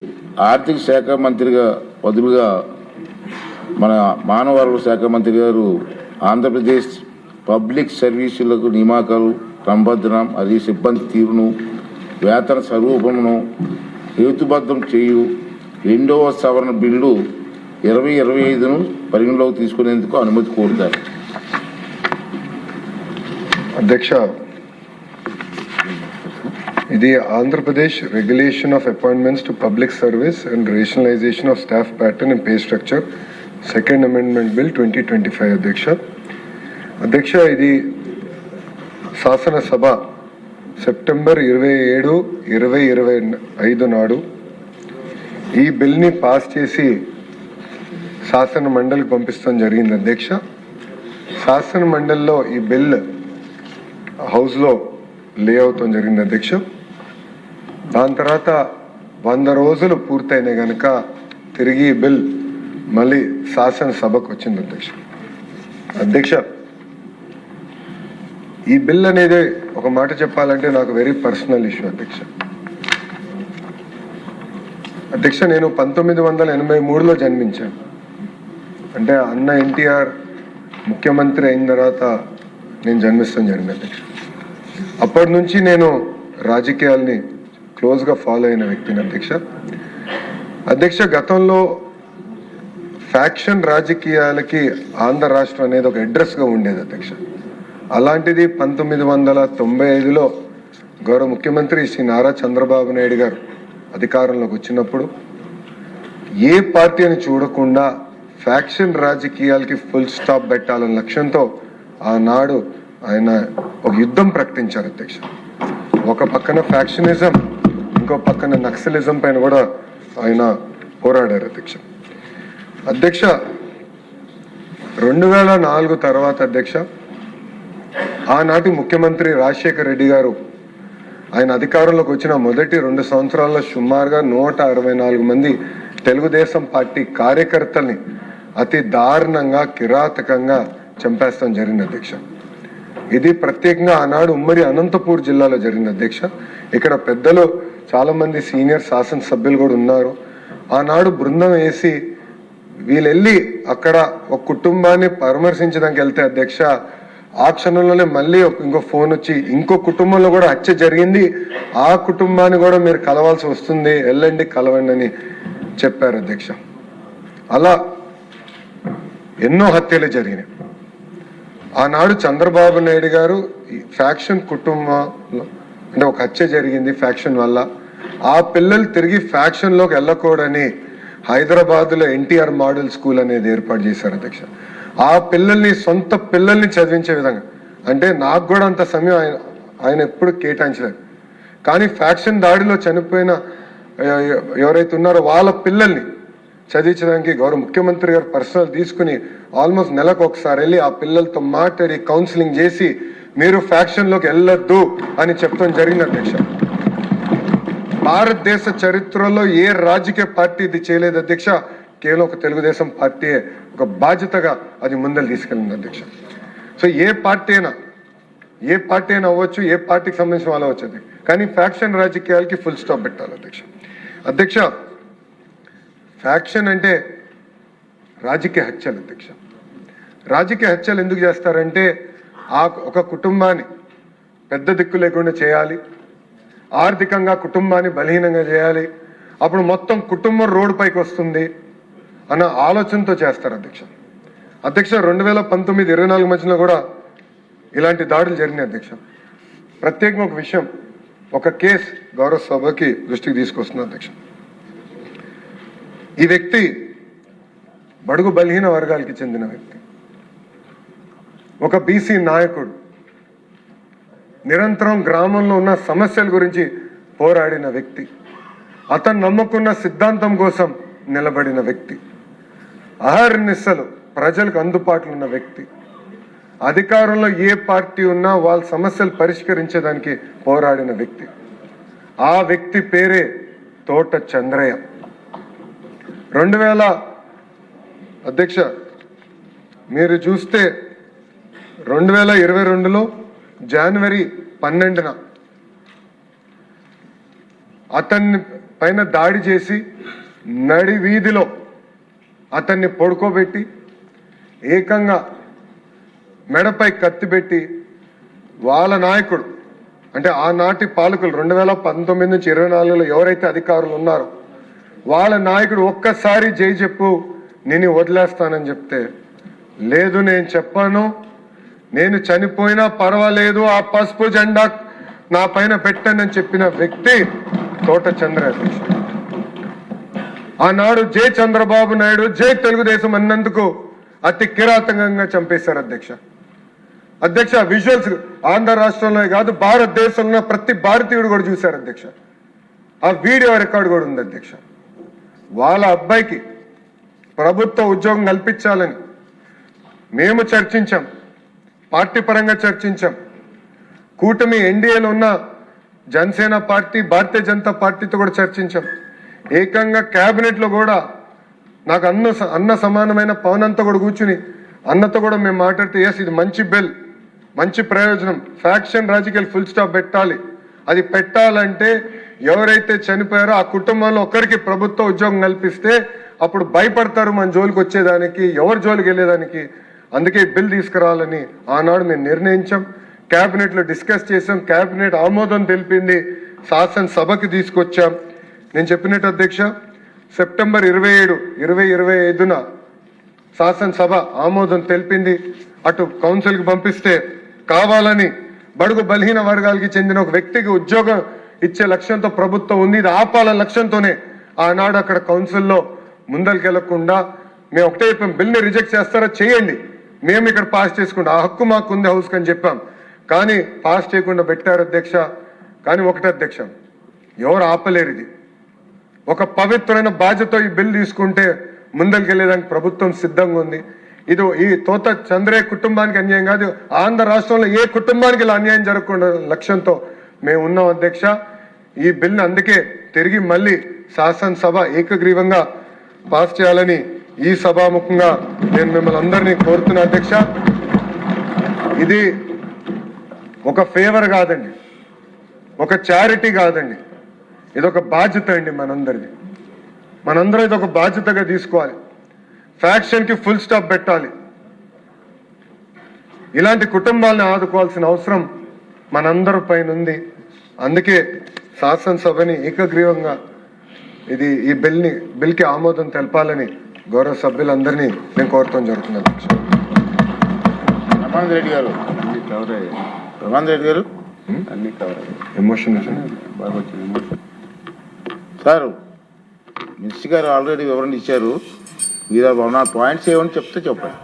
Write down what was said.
ఆర్థిక శాఖ మంత్రిగా బదులుగా మన మానవ వనరుల శాఖ మంత్రి గారు ఆంధ్రప్రదేశ్ పబ్లిక్ సర్వీసులకు నియామకాలు క్రమబద్ధం అది సిబ్బంది తీరును వేతన స్వరూపమును హేతుబద్ధం చేయు రెండవ సవరణ బిల్లు 2025ను పరిగణలోకి తీసుకునేందుకు అనుమతి కోరుతారు. అధ్యక్ష, ఇది Andhra Pradesh regulation of appointments to public service and rationalisation of staff pattern and pay structure second amendment bill 2025. అధ్యక్ష, ఇది శాసనసభ సెప్టెంబర్ 27, 2025 నాడు ఈ బిల్ని పాస్ చేసి శాసన మండలికి పంపిస్తాం జరిగింది. అధ్యక్ష, శాసన మండలిలో ఈ బిల్ హౌస్లో లే అవుతాం జరిగింది. అధ్యక్ష, దాని తర్వాత 100 రోజులు పూర్తయినాయి కనుక తిరిగి ఈ బిల్ మళ్ళీ శాసనసభకు వచ్చింది. అధ్యక్ష, ఈ బిల్ అనేది ఒక మాట చెప్పాలంటే నాకు వెరీ పర్సనల్ ఇష్యూ. అధ్యక్ష, నేను 1983లో జన్మించాను. అంటే అన్న ఎన్టీఆర్ ముఖ్యమంత్రి అయిన తర్వాత నేను జన్మిస్తాం జరిగింది. అధ్యక్ష, అప్పటి నుంచి నేను రాజకీయాల్ని క్లోజ్గా ఫాలో అయిన వ్యక్తిని. అధ్యక్ష, గతంలో ఫ్యాక్షన్ రాజకీయాలకి ఆంధ్ర రాష్ట్రం అనేది ఒక అడ్రస్గా ఉండేది. అధ్యక్ష, అలాంటిది 1995లో గౌరవ ముఖ్యమంత్రి శ్రీ నారా చంద్రబాబు నాయుడు గారు అధికారంలోకి వచ్చినప్పుడు ఏ పార్టీ అని చూడకుండా ఫ్యాక్షన్ రాజకీయాలకి ఫుల్ స్టాప్ పెట్టాలన్న లక్ష్యంతో ఆనాడు ఆయన ఒక యుద్ధం ప్రకటించారు. అధ్యక్ష, ఒక పక్కన ఫ్యాక్షనిజం, ఇంకో పక్కన నక్సలిజం పైన కూడా ఆయన పోరాడారు. అధ్యక్ష, 2004 తర్వాత అధ్యక్ష, ఆనాటి ముఖ్యమంత్రి రాజశేఖర్ రెడ్డి గారు ఆయన అధికారంలోకి వచ్చిన మొదటి 2 సంవత్సరాల్లో సుమారుగా 164 మంది తెలుగుదేశం పార్టీ కార్యకర్తల్ని అతి దారుణంగా కిరాతకంగా చంపేస్తాం జరిగింది. అధ్యక్ష, ఇది ప్రత్యేకంగా ఆనాడు ఉమ్మడి అనంతపూర్ జిల్లాలో జరిగింది. అధ్యక్ష, ఇక్కడ పెద్దలు చాలా మంది సీనియర్ శాసనసభ్యులు కూడా ఉన్నారు. ఆనాడు బృందం వేసి వీళ్ళు వెళ్ళి అక్కడ ఒక కుటుంబాన్ని పరామర్శించడానికి వెళ్తే అధ్యక్ష, ఆ క్షణంలోనే మళ్ళీ ఇంకో ఫోన్ వచ్చి ఇంకో కుటుంబంలో కూడా హత్య జరిగింది, ఆ కుటుంబాన్ని కూడా మీరు కలవాల్సి వస్తుంది, వెళ్ళండి కలవండి అని చెప్పారు. అధ్యక్ష, అలా ఎన్నో హత్యలు జరిగినాయి. ఆనాడు చంద్రబాబు నాయుడు గారు ఫ్యాక్షన్ కుటుంబంలో అంటే ఒక హత్య జరిగింది ఫ్యాక్షన్ వల్ల, ఆ పిల్లలు తిరిగి ఫ్యాక్షన్లోకి వెళ్ళకూడని హైదరాబాద్లో ఎన్టీఆర్ మోడల్ స్కూల్ అనేది ఏర్పాటు చేశారు. అధ్యక్ష, ఆ పిల్లల్ని సొంత పిల్లల్ని చదివించే విధంగా, అంటే నాకు కూడా అంత సమయం ఆయన ఎప్పుడు కేటాయించలేదు, కానీ ఫ్యాక్షన్ దాడిలో చనిపోయిన ఎవరైతే ఉన్నారో వాళ్ళ పిల్లల్ని చదివించడానికి గౌరవ ముఖ్యమంత్రి గారు పర్సనల్ తీసుకుని ఆల్మోస్ట్ నెలకు ఒకసారి వెళ్ళి ఆ పిల్లలతో మాట్లాడి కౌన్సిలింగ్ చేసి మీరు ఫ్యాక్షన్లోకి వెళ్ళొద్దు అని చెప్పడం జరిగింది. అధ్యక్ష, భారతదేశ చరిత్రలో ఏ రాజకీయ పార్టీ ఇది చేయలేదు. అధ్యక్ష, కేవలం ఒక తెలుగుదేశం పార్టీ ఒక బాధ్యతగా అది ముందలు తీసుకెళ్ళింది. అధ్యక్ష, సో ఏ పార్టీ అయినా అవ్వచ్చు, ఏ పార్టీకి సంబంధించిన వాళ్ళు అవ్వచ్చు, కానీ ఫ్యాక్షన్ రాజకీయాలకి ఫుల్ స్టాప్ పెట్టాలి. అధ్యక్ష, ఫ్యాక్షన్ అంటే రాజకీయ హత్యలు. రాజకీయ హత్యలు ఎందుకు చేస్తారంటే ఆ ఒక కుటుంబాన్ని పెద్ద దిక్కు లేకుండా చేయాలి, ఆర్థికంగా కుటుంబాన్ని బలహీనంగా చేయాలి, అప్పుడు మొత్తం కుటుంబం రోడ్డు పైకి వస్తుంది అన్న ఆలోచనతో చేస్తారు. అధ్యక్ష 2019-24 మధ్యలో కూడా ఇలాంటి దాడులు జరిగినాయి. ప్రత్యేకంగా ఒక విషయం, ఒక కేసు గౌరవ సభకి దృష్టికి తీసుకొస్తున్నా. ఈ వ్యక్తి బడుగు బలహీన వర్గాలకి చెందిన వ్యక్తి, ఒక బీసీ నాయకుడు, నిరంతరం గ్రామంలో ఉన్న సమస్యల గురించి పోరాడిన వ్యక్తి, అతను నమ్ముకున్న సిద్ధాంతం కోసం నిలబడిన వ్యక్తి, అహర్నిశలు ప్రజలకు అందుబాటులో ఉన్న వ్యక్తి, అధికారంలో ఏ పార్టీ ఉన్నా వాళ్ళ సమస్యలు పరిష్కరించేదానికి పోరాడిన వ్యక్తి. ఆ వ్యక్తి పేరే తోట చంద్రయ్య. 2000 అధ్యక్ష మీరు చూస్తే 2022లో జనవరి 12న అతన్ని పైన దాడి చేసి నడి వీధిలో అతన్ని పడుకోబెట్టి ఏకంగా మెడపై కత్తి పెట్టి వాళ్ళ నాయకుడు అంటే ఆనాటి పాలకులు 2019 నుంచి 24లో ఎవరైతే అధికారులు ఉన్నారో వాళ్ళ నాయకుడు ఒక్కసారి జై చెప్పు నేను వదిలేస్తానని చెప్తే లేదు నేను చెప్పాను, నేను చనిపోయినా పర్వాలేదు, ఆ పసుపు జెండా నా పైన పెట్టండి అని చెప్పిన వ్యక్తి తోట చంద్రశేఖర్. ఆనాడు జై చంద్రబాబు నాయుడు జై తెలుగుదేశం అన్నందుకు అతి కిరాతకంగా చంపేశారు అధ్యక్ష. విజువల్స్ ఆంధ్ర రాష్ట్రంలో కాదు భారతదేశంలో ప్రతి భారతీయుడు కూడా చూశారు అధ్యక్ష. ఆ వీడియో రికార్డు కూడా ఉంది అధ్యక్ష. వాళ్ళ అబ్బాయికి ప్రభుత్వ ఉద్యోగం కల్పించాలని మేము చర్చించాం, పార్టీ పరంగా చర్చించాం. కూటమి ఎన్డీఏలో ఉన్న జనసేన పార్టీ భారతీయ జనతా పార్టీతో కూడా చర్చించాం. ఏకంగా క్యాబినెట్లో కూడా నాకు అన్న సమానమైన పవన్ అంతా కూడా కూర్చుని అన్నతో కూడా మేము మాట్లాడితే ఎస్ ఇది మంచి బిల్, మంచి ప్రయోజనం, ఫ్యాక్షన్ రాజకీయాలు ఫుల్ స్టాప్ పెట్టాలి. అది పెట్టాలంటే ఎవరైతే చనిపోయారో ఆ కుటుంబంలో ఒకరికి ప్రభుత్వ ఉద్యోగం కల్పిస్తే అప్పుడు భయపడతారు మన జోలికి వచ్చేదానికి, ఎవరి జోలికి వెళ్ళేదానికి. అందుకే బిల్ తీసుకురావాలని ఆనాడు మేము నిర్ణయించాం. క్యాబినెట్లో డిస్కస్ చేసాం, క్యాబినెట్ ఆమోదం తెలిపింది, శాసనసభకి తీసుకొచ్చాం. నేను చెప్పినట్టు అధ్యక్ష సెప్టెంబర్ 27, 2025న శాసనసభ ఆమోదం తెలిపింది. అటు కౌన్సిల్కి పంపిస్తే కావాలని బడుగు బలహీన వర్గాలకి చెందిన ఒక వ్యక్తికి ఉద్యోగం ఇచ్చే లక్ష్యంతో ప్రభుత్వం ఉంది. ఇది ఆపాలన్న లక్ష్యంతోనే ఆనాడు అక్కడ కౌన్సిల్లో ముందరికెళ్లకుండా మేము ఒకటే చెప్పాం, బిల్ని రిజెక్ట్ చేస్తారా చేయండి, మేము ఇక్కడ పాస్ చేసుకుంటాం, ఆ హక్కు మాకు ఉంది హౌస్కి అని చెప్పాం. కానీ పాస్ చేయకుండా పెట్టారు అధ్యక్ష. కానీ ఒకటే అధ్యక్ష, ఎవరు ఆపలేరు. ఇది ఒక పవిత్రమైన బాధ్యత. ఈ బిల్ తీసుకుంటే ముందరికెళ్ళేదానికి ప్రభుత్వం సిద్ధంగా ఉంది. ఇది ఈ తోట చంద్రయ్య కుటుంబానికి అన్యాయం కాదు, ఆంధ్ర రాష్ట్రంలో ఏ కుటుంబానికి ఇలా అన్యాయం జరగకుండా లక్ష్యంతో మేము ఉన్నాం అధ్యక్ష. ఈ బిల్ని అందుకే తిరిగి మళ్ళీ శాసనసభ ఏకగ్రీవంగా పాస్ చేయాలని ఈ సభాముఖంగా నేను మిమ్మల్ని అందరినీ కోరుతున్నా అధ్యక్ష. ఇది ఒక ఫేవర్ కాదండి, ఒక చారిటీ కాదండి, ఇది ఒక బాధ్యత అండి మనందరిది. మనందరం ఇది ఒక బాధ్యతగా తీసుకోవాలి. ఫ్యాక్షన్కి ఫుల్ స్టాప్ పెట్టాలి. ఇలాంటి కుటుంబాలను ఆదుకోవాల్సిన అవసరం మనందరి పైన ఉంది. అందుకే శాసనసభని ఏకగ్రీవంగా ఈ బిల్కి ఆమోదం తెలపాలని గౌరవ సభ్యులందరినీ నేను కోరటం జరుగుతుంది. రమానంద్ రెడ్డి గారు అన్ని ఎమోషన్ బాగా వచ్చింది సార్, మినిస్టర్ గారు ఆల్రెడీ వివరణ ఇచ్చారు. మీరు పాయింట్స్ ఏమని చెప్తే చెప్పండి.